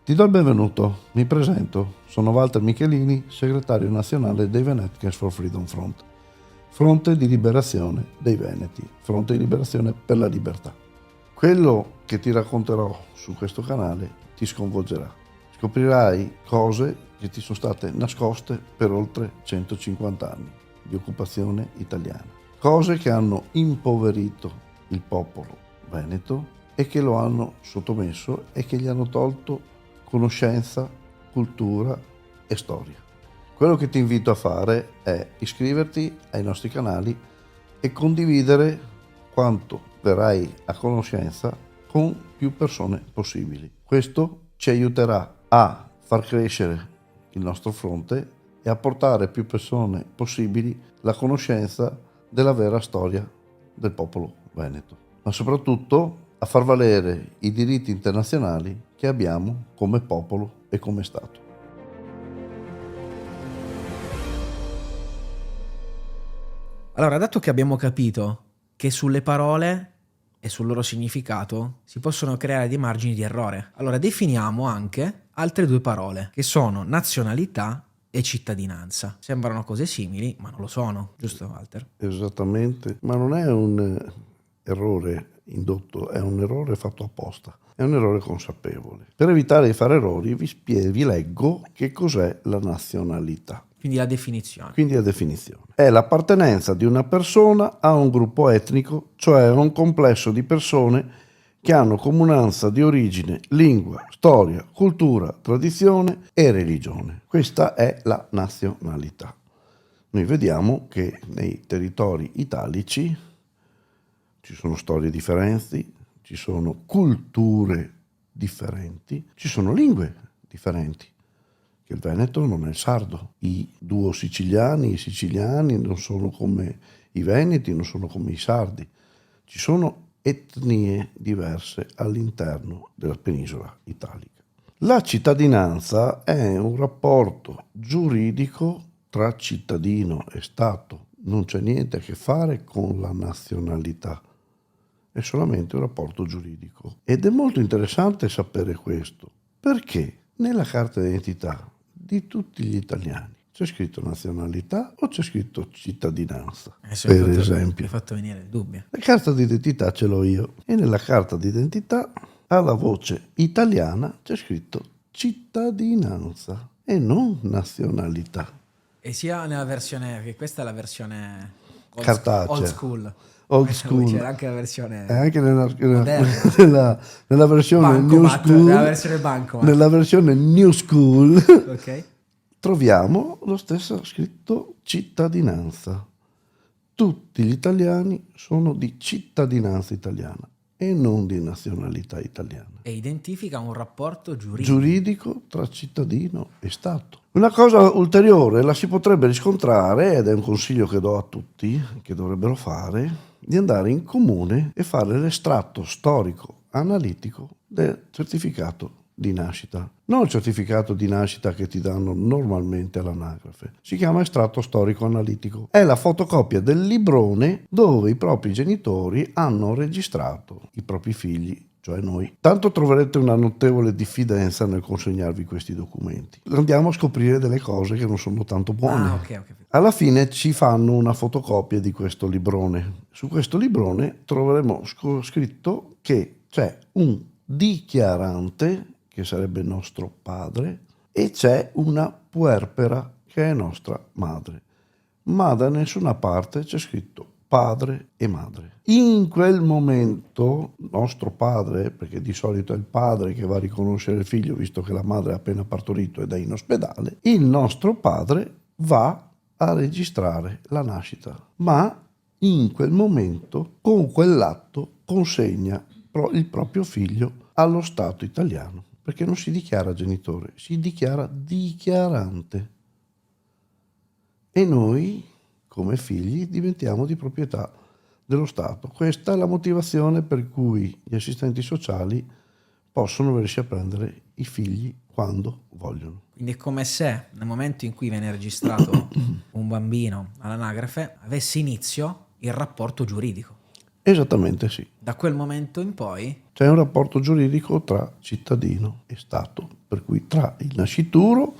Ti do il benvenuto, mi presento, sono Walter Michelini, segretario nazionale dei Veneticans for Freedom Front, fronte di liberazione dei Veneti, fronte di liberazione per la libertà. Quello che ti racconterò su questo canale ti sconvolgerà. Scoprirai cose che ti sono state nascoste per oltre 150 anni di occupazione italiana. Cose che hanno impoverito il popolo veneto e che lo hanno sottomesso e che gli hanno tolto conoscenza, cultura e storia. Quello che ti invito a fare è iscriverti ai nostri canali e condividere quanto verrai a conoscenza con più persone possibili. Questo ci aiuterà a far crescere il nostro fronte e a portare più persone possibili la conoscenza della vera storia del popolo veneto, ma soprattutto a far valere i diritti internazionali che abbiamo come popolo e come Stato. Allora, dato che abbiamo capito che sulle parole e sul loro significato si possono creare dei margini di errore, allora definiamo anche altre due parole, che sono nazionalità e cittadinanza. Sembrano cose simili, ma non lo sono, giusto Walter? Esattamente, ma non è un errore indotto, è un errore fatto apposta, è un errore consapevole. Per evitare di fare errori vi leggo che cos'è la nazionalità. Quindi la definizione. Quindi la definizione è l'appartenenza di una persona a un gruppo etnico, cioè a un complesso di persone che hanno comunanza di origine, lingua, storia, cultura, tradizione e religione. Questa è la nazionalità. Noi vediamo che nei territori italici ci sono storie differenti, ci sono culture differenti, ci sono lingue differenti. Che il Veneto non è il sardo. I duo siciliani, i siciliani non sono come i veneti, non sono come i sardi. Ci sono etnie diverse all'interno della penisola italica. La cittadinanza è un rapporto giuridico tra cittadino e Stato. Non c'è niente a che fare con la nazionalità. È solamente un rapporto giuridico. Ed è molto interessante sapere questo, perché nella carta d'identità di tutti gli italiani c'è scritto nazionalità o c'è scritto cittadinanza, per esempio. Mi hai fatto venire il dubbio. La carta d'identità ce l'ho io e nella carta d'identità alla voce italiana c'è scritto cittadinanza e non nazionalità. E sia nella versione, che questa è la versione Cartacea. old school. Old school. C'era anche la versione anche nella versione Bancomat, new school, nella versione Bancomat. nella versione new school Ok. troviamo lo stesso scritto cittadinanza. Tutti gli italiani sono di cittadinanza italiana e non di nazionalità italiana. E identifica un rapporto giuridico. Giuridico tra cittadino e Stato. Una cosa ulteriore la si potrebbe riscontrare, ed è un consiglio che do a tutti, che dovrebbero fare, di andare in comune e fare l'estratto storico analitico del certificato di nascita. Non il certificato di nascita che ti danno normalmente all'anagrafe. Si chiama estratto storico analitico. È la fotocopia del librone dove i propri genitori hanno registrato i propri figli, cioè noi. Tanto troverete una notevole diffidenza nel consegnarvi questi documenti. Andiamo a scoprire delle cose che non sono tanto buone. Ok. Alla fine ci fanno una fotocopia di questo librone. Su questo librone troveremo scritto che c'è un dichiarante, che sarebbe nostro padre, e c'è una puerpera, che è nostra madre. Ma da nessuna parte c'è scritto padre e madre. In quel momento nostro padre, perché di solito è il padre che va a riconoscere il figlio visto che la madre ha appena partorito ed è in ospedale, il nostro padre va a registrare la nascita, ma in quel momento con quell'atto consegna il proprio figlio allo Stato italiano, perché non si dichiara genitore, si dichiara dichiarante. E noi, come figli, diventiamo di proprietà dello Stato. Questa è la motivazione per cui gli assistenti sociali possono venirsi a prendere i figli quando vogliono. Quindi è come se nel momento in cui viene registrato un bambino all'anagrafe avesse inizio il rapporto giuridico. Esattamente sì. Da quel momento in poi C'è un rapporto giuridico tra cittadino e Stato, per cui tra il nascituro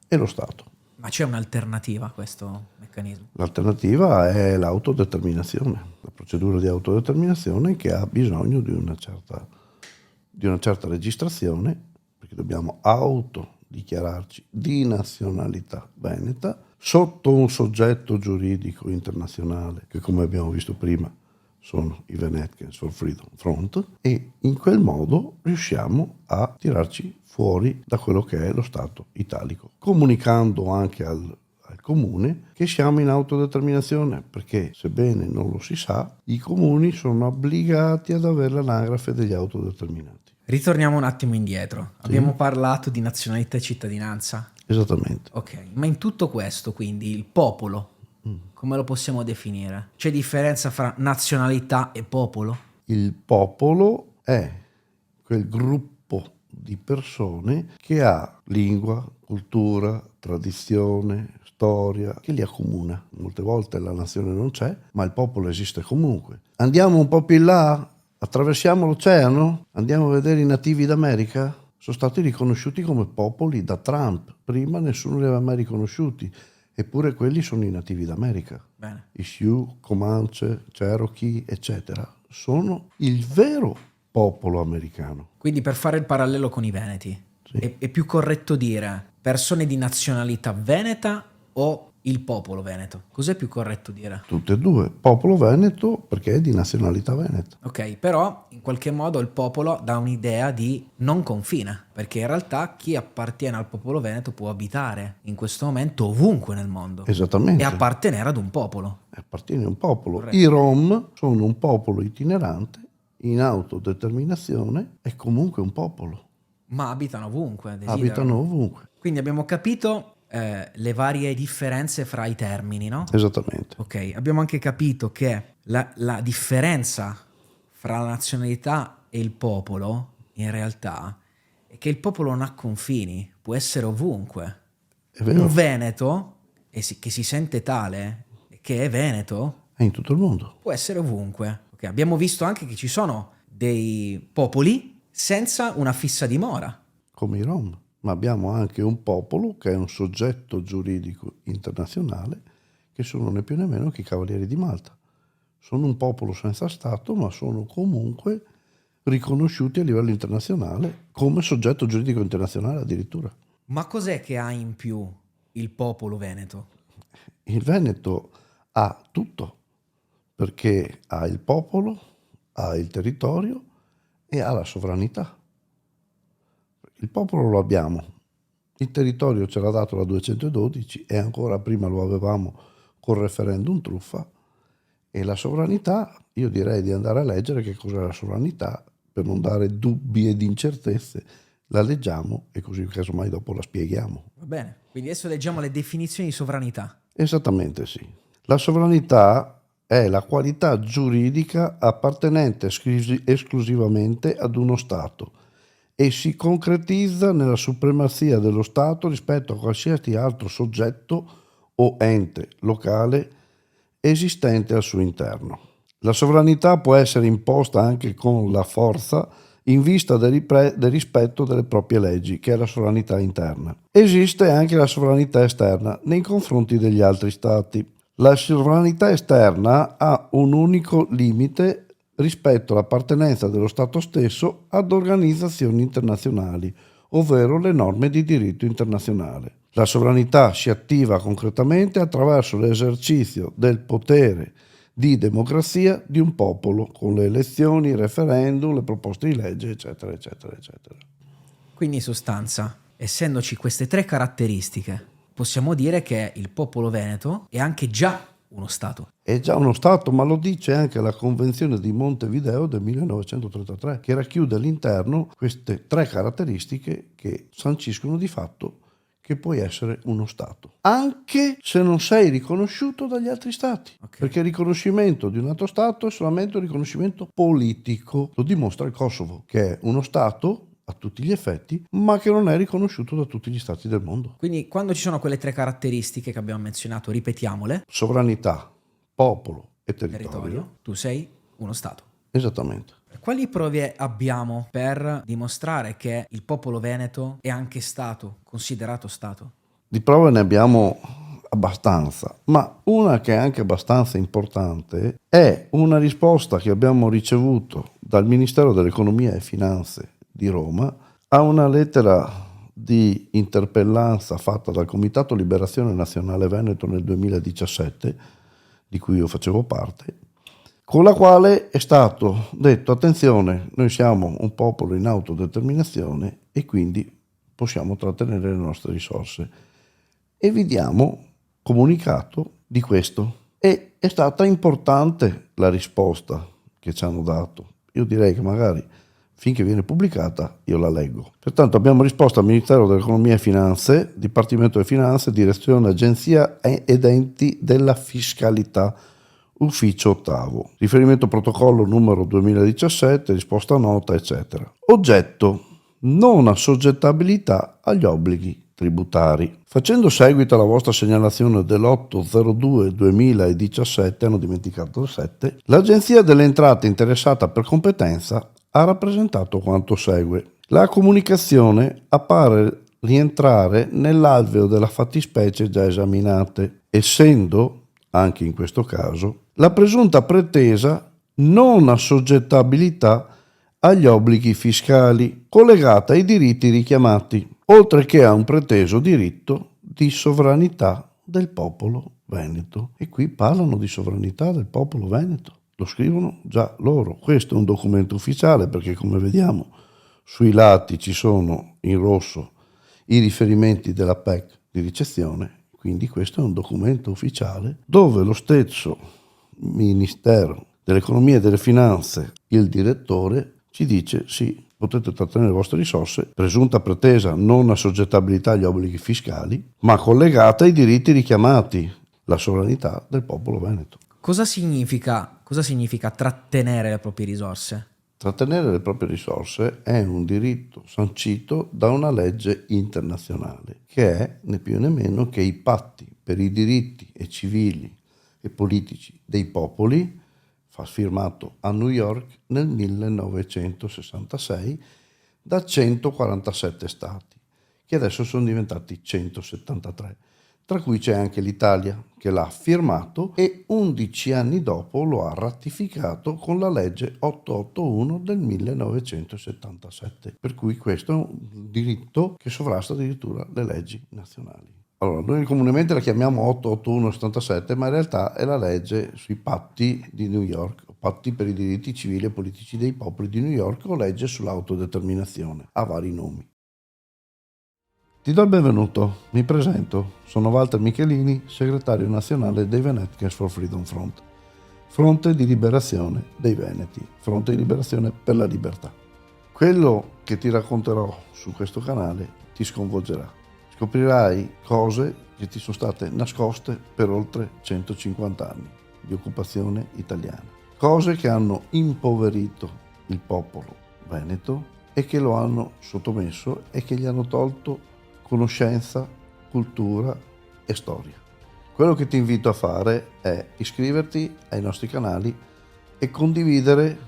e lo Stato. Ma c'è un'alternativa a questo meccanismo? L'alternativa è l'autodeterminazione, la procedura di autodeterminazione che ha bisogno di una certa registrazione, perché dobbiamo autodichiararci di nazionalità veneta sotto un soggetto giuridico internazionale che, come abbiamo visto prima, sono i Venetians for Freedom Front, e in quel modo riusciamo a tirarci fuori da quello che è lo Stato italico, comunicando anche al comune che siamo in autodeterminazione, perché sebbene non lo si sa, i comuni sono obbligati ad avere l'anagrafe degli autodeterminati. Ritorniamo un attimo indietro. Sì. Abbiamo parlato di nazionalità e cittadinanza. Esattamente. Ok, ma in tutto questo, quindi, il popolo, come lo possiamo definire? C'è differenza fra nazionalità e popolo? Il popolo è quel gruppo di persone che ha lingua, cultura, tradizione, storia, che li accomuna. Molte volte la nazione non c'è, ma il popolo esiste comunque. Andiamo un po' più in là, attraversiamo l'oceano, andiamo a vedere i nativi d'America. Sono stati riconosciuti come popoli da Trump. Prima nessuno li aveva mai riconosciuti, eppure quelli sono i nativi d'America. Bene. I Sioux, Comanche, Cherokee, eccetera, sono il vero popolo americano. Quindi, per fare il parallelo con i veneti, sì, è più corretto dire persone di nazionalità veneta o il popolo veneto? Cos'è più corretto dire? Tutte e due. Popolo veneto perché è di nazionalità veneta. Ok, però in qualche modo il popolo dà un'idea di non confine, perché in realtà chi appartiene al popolo veneto può abitare in questo momento ovunque nel mondo. Esattamente. E appartenere ad un popolo. Appartiene a un popolo. Corretto. I Rom sono un popolo itinerante, in autodeterminazione, è comunque un popolo. Ma abitano ovunque, desiderano. Abitano ovunque. Quindi abbiamo capito le varie differenze fra i termini, no? Esattamente. Ok, abbiamo anche capito che la differenza fra la nazionalità e il popolo, in realtà, è che il popolo non ha confini, può essere ovunque. È vero. Un veneto, che si sente tale, che è veneto, è in tutto il mondo. Può essere ovunque. Okay, abbiamo visto anche che ci sono dei popoli senza una fissa dimora. Come i Rom. Ma abbiamo anche un popolo che è un soggetto giuridico internazionale, che sono né più né meno che i Cavalieri di Malta. Sono un popolo senza Stato, ma sono comunque riconosciuti a livello internazionale come soggetto giuridico internazionale addirittura. Ma cos'è che ha in più il popolo veneto? Il Veneto ha tutto, perché ha il popolo, ha il territorio e ha la sovranità. Il popolo lo abbiamo, il territorio ce l'ha dato la 212 e ancora prima lo avevamo col referendum truffa, e la sovranità, io direi di andare a leggere che cos'è la sovranità per non dare dubbi ed incertezze. La leggiamo e così casomai dopo la spieghiamo. Va bene, quindi adesso leggiamo le definizioni di sovranità. Esattamente sì. La sovranità è la qualità giuridica appartenente esclusivamente ad uno Stato e si concretizza nella supremazia dello Stato rispetto a qualsiasi altro soggetto o ente locale esistente al suo interno. La sovranità può essere imposta anche con la forza in vista del rispetto delle proprie leggi, che è la sovranità interna. Esiste anche la sovranità esterna nei confronti degli altri Stati. La sovranità esterna ha un unico limite rispetto all'appartenenza dello Stato stesso ad organizzazioni internazionali, ovvero le norme di diritto internazionale. La sovranità si attiva concretamente attraverso l'esercizio del potere di democrazia di un popolo, con le elezioni, i referendum, le proposte di legge, eccetera, eccetera, eccetera. Quindi in sostanza, essendoci queste tre caratteristiche, possiamo dire che il popolo veneto è anche già uno Stato. È già uno Stato, ma lo dice anche la Convenzione di Montevideo del 1933, che racchiude all'interno queste tre caratteristiche che sanciscono di fatto che puoi essere uno Stato, anche se non sei riconosciuto dagli altri Stati, okay. Perché il riconoscimento di un altro Stato è solamente un riconoscimento politico. Lo dimostra il Kosovo, che è uno Stato a tutti gli effetti, ma che non è riconosciuto da tutti gli Stati del mondo. Quindi quando ci sono quelle tre caratteristiche che abbiamo menzionato, ripetiamole: sovranità, popolo e territorio, tu sei uno Stato. Esattamente. Quali prove abbiamo per dimostrare che il popolo veneto è anche Stato, considerato Stato? Di prove ne abbiamo abbastanza, ma una che è anche abbastanza importante è una risposta che abbiamo ricevuto dal Ministero dell'Economia e Finanze di Roma a una lettera di interpellanza fatta dal Comitato Liberazione Nazionale Veneto nel 2017, di cui io facevo parte, con la quale è stato detto: attenzione, noi siamo un popolo in autodeterminazione e quindi possiamo trattenere le nostre risorse. E vi diamo comunicato di questo. E è stata importante la risposta che ci hanno dato. Io direi che magari finché viene pubblicata io la leggo. Pertanto abbiamo risposto al Ministero dell'Economia e Finanze, Dipartimento delle Finanze, Direzione Agenzia ed Enti della Fiscalità, Ufficio ottavo. Riferimento protocollo numero 2017, risposta nota, eccetera. Oggetto: non assoggettabilità agli obblighi tributari. Facendo seguito alla vostra segnalazione dell'8/02/2017, hanno dimenticato il 7, l'Agenzia delle Entrate interessata per competenza ha rappresentato quanto segue. La comunicazione appare rientrare nell'alveo della fattispecie già esaminate, essendo, anche in questo caso, la presunta pretesa non assoggettabilità agli obblighi fiscali collegata ai diritti richiamati, oltre che a un preteso diritto di sovranità del popolo veneto. E qui parlano di sovranità del popolo veneto, lo scrivono già loro. Questo è un documento ufficiale perché, come vediamo, sui lati ci sono in rosso i riferimenti della PEC di ricezione, quindi questo è un documento ufficiale dove lo stesso Ministero dell'Economia e delle Finanze, il direttore, ci dice: sì, potete trattenere le vostre risorse, presunta pretesa non assoggettabilità agli obblighi fiscali, ma collegata ai diritti richiamati, la sovranità del popolo veneto. Cosa significa trattenere le proprie risorse? Trattenere le proprie risorse è un diritto sancito da una legge internazionale, che è né più né meno che i patti per i diritti e civili e politici dei popoli, firmato a New York nel 1966 da 147 stati, che adesso sono diventati 173, tra cui c'è anche l'Italia, che l'ha firmato e 11 anni dopo lo ha ratificato con la legge 881 del 1977, per cui questo è un diritto che sovrasta addirittura le leggi nazionali. Allora, noi comunemente la chiamiamo 881-77, ma in realtà è la legge sui patti di New York, patti per i diritti civili e politici dei popoli di New York, o legge sull'autodeterminazione, ha vari nomi. Ti do il benvenuto, mi presento, sono Walter Michelini, segretario nazionale dei Veneticans for Freedom Front, Fronte di Liberazione dei Veneti, Fronte di Liberazione per la Libertà. Quello che ti racconterò su questo canale ti sconvolgerà. Scoprirai cose che ti sono state nascoste per oltre 150 anni di occupazione italiana. Cose che hanno impoverito il popolo veneto e che lo hanno sottomesso e che gli hanno tolto conoscenza, cultura e storia. Quello che ti invito a fare è iscriverti ai nostri canali e condividere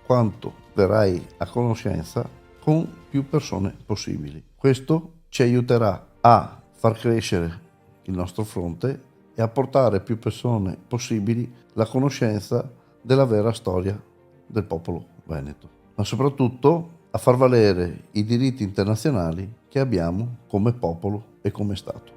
quanto verrai a conoscenza con più persone possibili. Questo ci aiuterà a far crescere il nostro fronte e a portare più persone possibili la conoscenza della vera storia del popolo veneto, ma soprattutto a far valere i diritti internazionali che abbiamo come popolo e come Stato.